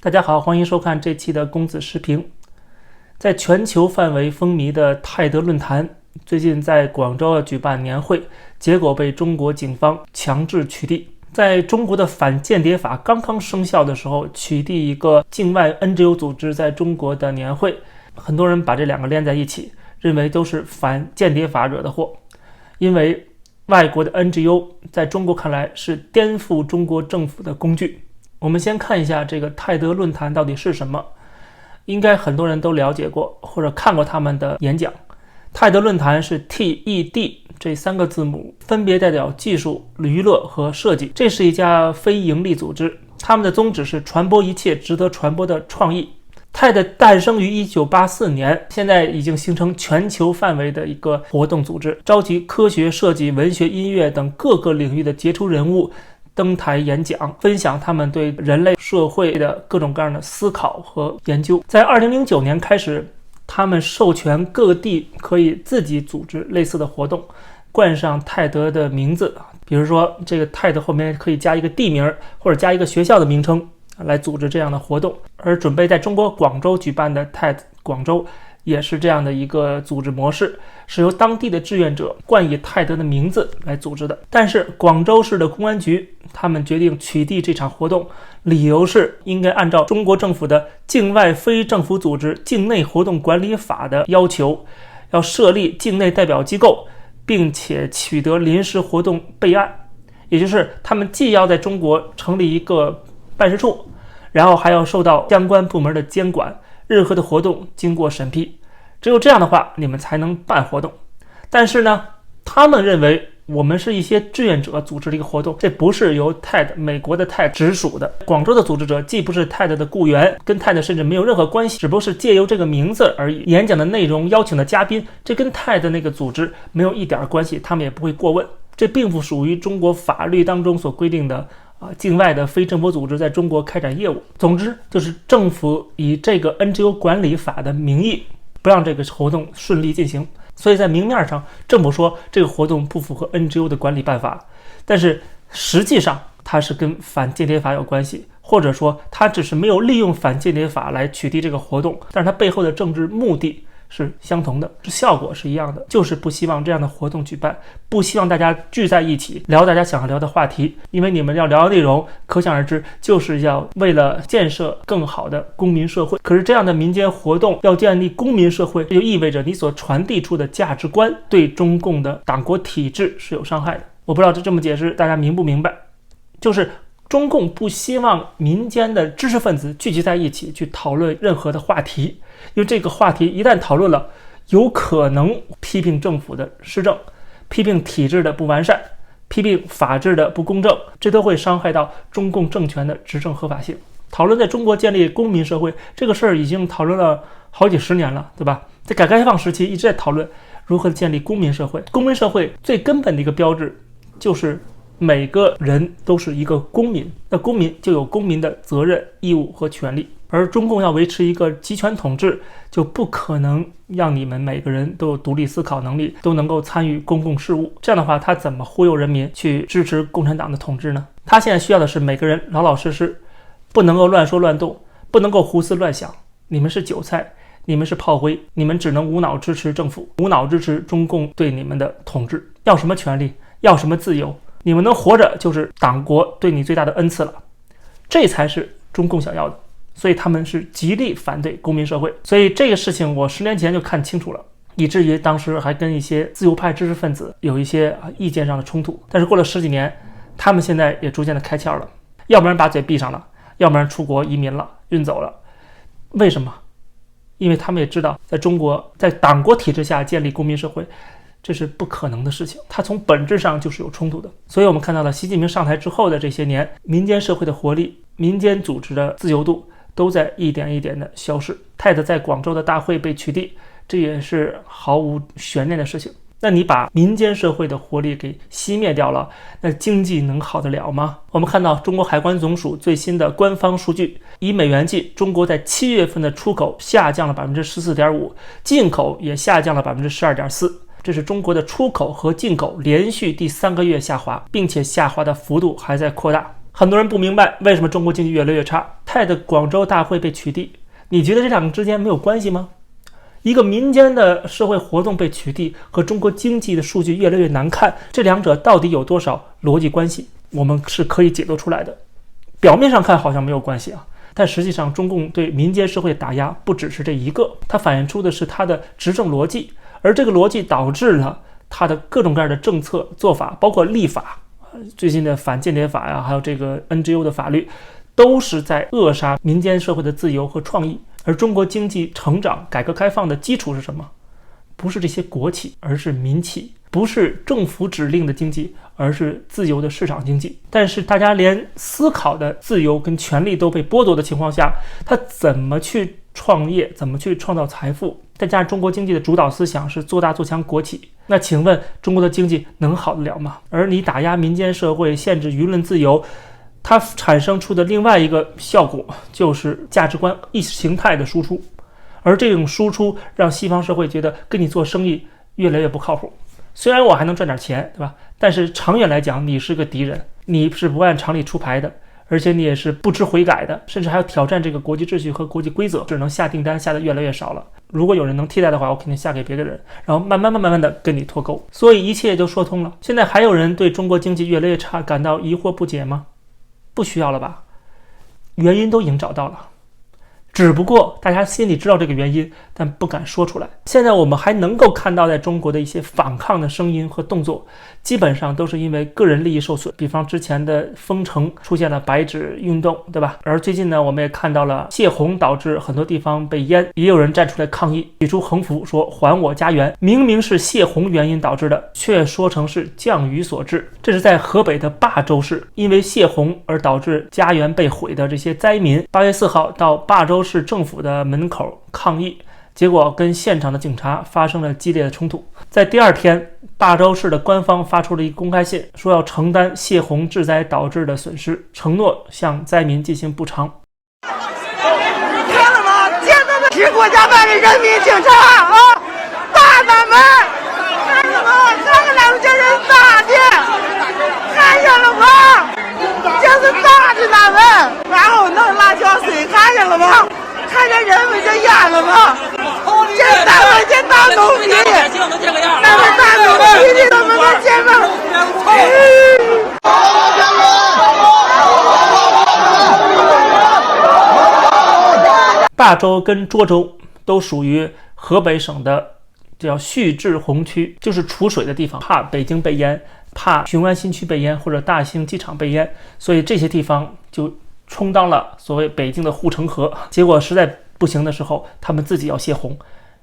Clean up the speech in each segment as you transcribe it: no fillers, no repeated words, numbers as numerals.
大家好，欢迎收看这期的公子时评。在全球范围风靡的泰德论坛最近在广州举办年会，结果被中国警方强制取缔。在中国的反间谍法刚刚生效的时候，取缔一个境外 NGO 组织在中国的年会，很多人把这两个连在一起，认为都是反间谍法惹的祸。因为外国的 NGO 在中国看来是颠覆中国政府的工具。我们先看一下这个泰德论坛到底是什么，应该很多人都了解过或者看过他们的演讲。泰德论坛是 TED 这三个字母分别代表技术、娱乐和设计，这是一家非营利组织，他们的宗旨是传播一切值得传播的创意。TED 诞生于1984年，现在已经形成全球范围的一个活动组织，召集科学、设计、文学、音乐等各个领域的杰出人物登台演讲，分享他们对人类社会的各种各样的思考和研究。在2009年开始，他们授权各地可以自己组织类似的活动，冠上泰德的名字，比如说这个泰德后面可以加一个地名或者加一个学校的名称来组织这样的活动。而准备在中国广州举办的 TED 广州也是这样的一个组织模式，是由当地的志愿者冠以泰德的名字来组织的。但是广州市的公安局他们决定取缔这场活动，理由是应该按照中国政府的境外非政府组织境内活动管理法的要求，要设立境内代表机构，并且取得临时活动备案，也就是他们既要在中国成立一个办事处，然后还要受到相关部门的监管，任何的活动经过审批，只有这样的话你们才能办活动。但是呢，他们认为我们是一些志愿者组织的一个活动，这不是由 TED 美国的 TED 直属的。广州的组织者既不是 TED 的雇员，跟 TED 甚至没有任何关系，只不过是借由这个名字而已。演讲的内容、邀请的嘉宾，这跟 TED 那个组织没有一点关系，他们也不会过问。这并不属于中国法律当中所规定的境外的非政府组织在中国开展业务。总之就是政府以这个 NGO 管理法的名义不让这个活动顺利进行，所以在明面上政府说这个活动不符合 NGO 的管理办法，但是实际上它是跟反间谍法有关系，或者说它只是没有利用反间谍法来取缔这个活动，但是它背后的政治目的是相同的，效果是一样的，就是不希望这样的活动举办，不希望大家聚在一起聊大家想要聊的话题，因为你们要聊的内容可想而知，就是要为了建设更好的公民社会。可是这样的民间活动要建立公民社会，这就意味着你所传递出的价值观对中共的党国体制是有伤害的。我不知道这么解释大家明不明白，就是中共不希望民间的知识分子聚集在一起去讨论任何的话题，因为这个话题一旦讨论了，有可能批评政府的施政，批评体制的不完善，批评法治的不公正，这都会伤害到中共政权的执政合法性。讨论在中国建立公民社会这个事儿已经讨论了好几十年了，对吧？在改革开放时期一直在讨论如何建立公民社会。公民社会最根本的一个标志就是每个人都是一个公民，那公民就有公民的责任、义务和权利。而中共要维持一个集权统治，就不可能让你们每个人都有独立思考能力，都能够参与公共事务。这样的话，他怎么忽悠人民去支持共产党的统治呢？他现在需要的是每个人老老实实，不能够乱说乱动，不能够胡思乱想。你们是韭菜，你们是炮灰，你们只能无脑支持政府，无脑支持中共对你们的统治。要什么权利？要什么自由？你们能活着就是党国对你最大的恩赐了，这才是中共想要的。所以他们是极力反对公民社会。所以这个事情我10年前就看清楚了，以至于当时还跟一些自由派知识分子有一些意见上的冲突。但是过了10几年，他们现在也逐渐的开窍了，要不然把嘴闭上了，要不然出国移民了，运走了。为什么？因为他们也知道在中国，在党国体制下建立公民社会，这是不可能的事情，它从本质上就是有冲突的。所以我们看到了习近平上台之后的这些年，民间社会的活力、民间组织的自由度都在一点一点的消失。TED在广州的大会被取缔，这也是毫无悬念的事情。那你把民间社会的活力给熄灭掉了，那经济能好得了吗？我们看到中国海关总署最新的官方数据，以美元计，中国在7月份的出口下降了 14.5%， 进口也下降了 12.4%。这是中国的出口和进口连续第3个月下滑，并且下滑的幅度还在扩大。很多人不明白为什么中国经济越来越差，泰的广州大会被取缔，你觉得这两个之间没有关系吗？一个民间的社会活动被取缔和中国经济的数据越来越难看，这两者到底有多少逻辑关系？我们是可以解读出来的。表面上看好像没有关系啊，但实际上中共对民间社会的打压不只是这一个，它反映出的是它的执政逻辑，而这个逻辑导致了它的各种各样的政策做法，包括立法，最近的反间谍法呀，还有这个 NGO 的法律，都是在扼杀民间社会的自由和创意。而中国经济成长、改革开放的基础是什么？不是这些国企，而是民企；不是政府指令的经济，而是自由的市场经济。但是大家连思考的自由跟权利都被剥夺的情况下，他怎么去创业，怎么去创造财富？再加上中国经济的主导思想是做大做强国企，那请问中国的经济能好得了吗？而你打压民间社会，限制舆论自由，它产生出的另外一个效果就是价值观、意识形态的输出，而这种输出让西方社会觉得跟你做生意越来越不靠谱。虽然我还能赚点钱，对吧？但是长远来讲，你是个敌人，你是不按常理出牌的，而且你也是不知悔改的，甚至还要挑战这个国际秩序和国际规则，只能下订单下的越来越少了。如果有人能替代的话，我肯定下给别的人，然后慢慢的跟你脱钩，所以一切也就说通了。现在还有人对中国经济越来越差感到疑惑不解吗？不需要了吧，原因都已经找到了，只不过大家心里知道这个原因，但不敢说出来。现在我们还能够看到在中国的一些反抗的声音和动作，基本上都是因为个人利益受损，比方之前的封城出现了白纸运动，对吧？而最近呢，我们也看到了泄洪导致很多地方被淹，也有人站出来抗议，举出横幅说还我家园，明明是泄洪原因导致的，却说成是降雨所致。这是在河北的霸州市，因为泄洪而导致家园被毁的这些灾民8月4号到霸州市政府的门口抗议，结果跟现场的警察发生了激烈的冲突。在第二天，霸州市的官方发出了一个公开信，说要承担泄洪致灾导致的损失，承诺向灾民进行补偿。看了吗？见到的是国家派的人民警察啊！打咱们！看了吗？看看他们这人打的，看见了吗？就是打的咱们，然后弄辣椒水，看见了吗？看见人们这眼了吗？这咱们这大农民，咱们大农民，咱们的肩膀。霸州跟涿州都属于河北省的叫蓄滞洪区，就是储水的地方，怕北京被淹，怕雄安新区被淹或者大兴机场被淹，所以这些地方就充当了所谓北京的护城河。结果实在不行的时候，他们自己要泄洪，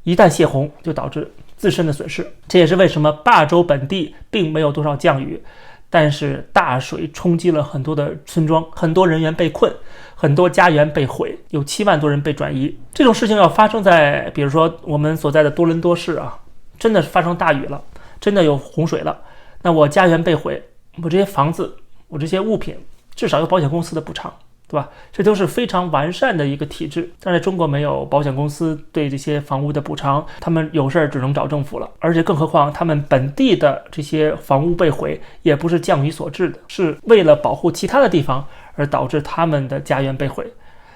一旦泄洪就导致自身的损失。这也是为什么霸州本地并没有多少降雨，但是大水冲击了很多的村庄，很多人员被困，很多家园被毁，有7万多人被转移。这种事情要发生在比如说我们所在的多伦多市啊，真的是发生大雨了，真的有洪水了，那我家园被毁，我这些房子，我这些物品至少有保险公司的补偿，对吧？这都是非常完善的一个体制。但在中国没有保险公司对这些房屋的补偿，他们有事儿只能找政府了。而且更何况他们本地的这些房屋被毁也不是降雨所致的，是为了保护其他的地方而导致他们的家园被毁。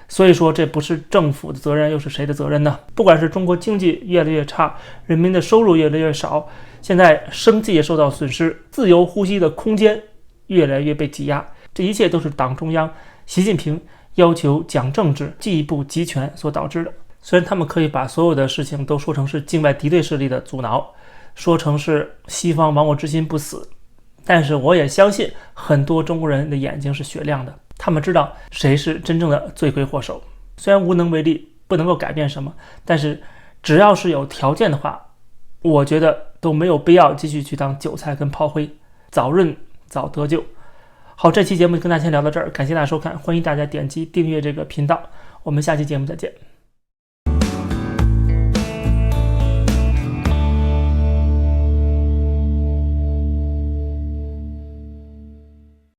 所以说这不是政府的责任，又是谁的责任呢？不管是中国经济越来越差，人民的收入越来越少，现在生计也受到损失，自由呼吸的空间越来越被挤压，这一切都是党中央习近平要求讲政治、进一步集权所导致的。虽然他们可以把所有的事情都说成是境外敌对势力的阻挠，说成是西方亡我之心不死，但是我也相信很多中国人的眼睛是雪亮的，他们知道谁是真正的罪魁祸首。虽然无能为力，不能够改变什么，但是只要是有条件的话，我觉得都没有必要继续去当韭菜跟炮灰，早润早得救。好，这期节目就跟大家先聊到这儿，感谢大家收看，欢迎大家点击订阅这个频道，我们下期节目再见。